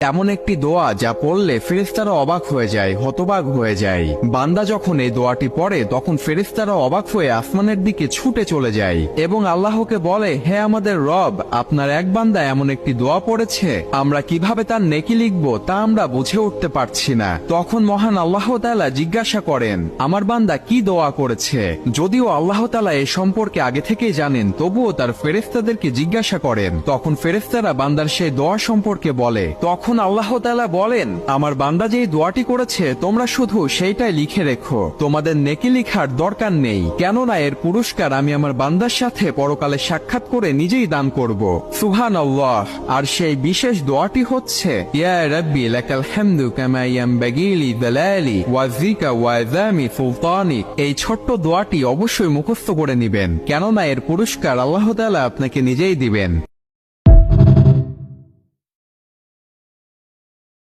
এমন একটি দোয়া যা পড়লে ফেরেশতারা অবাক হয়ে যায়, হতবাক হয়ে যায়। বান্দা যখন এই দোয়াটি পড়ে তখন ফেরেশতারা অবাক হয়ে আসমানের দিকে ছুটে চলে যায় এবং আল্লাহকে বলে, হে আমাদের রব, আপনার এক বান্দা এমন একটি দোয়া পড়েছে, আমরা কিভাবে তার নেকি লিখব তা আমরা বুঝে উঠতে পারছি না। তখন মহান আল্লাহ তাআলা জিজ্ঞাসা করেন, আমার বান্দা কি দোয়া করেছে? যদিও আল্লাহ তাআলা এ সম্পর্কে আগে থেকেই জানেন, তবুও তার ফেরেশতাদেরকে জিজ্ঞাসা করেন। তখন ফেরেশতারা বান্দার সেই দোয়া সম্পর্কে বলে। তখন আল্লাহ তাআলা বলেন, আমার বান্দা যেই দোয়াটি করেছে তোমরা শুধু সেইটাই লিখে রেখো, তোমাদের নেকি লিখার দরকার নেই, কেননা এর পুরস্কার আমি আমার বান্দার সাথে পরকালে সাক্ষাৎ করে নিজেই দান করব। সুবহানাল্লাহ। আর সেই বিশেষ দোয়াটি হচ্ছে, ইয়া রাব্বি লাকাল হামদু কামা ইয়ানবাগি লিজালালি ওয়াজিকা ওয়াজামি সুলতানি। এই ছোট্ট দোয়াটি অবশ্যই মুখস্থ করে নেবেন, কেননা এর পুরস্কার আল্লাহ তাআলা আপনাকে নিজেই দিবেন।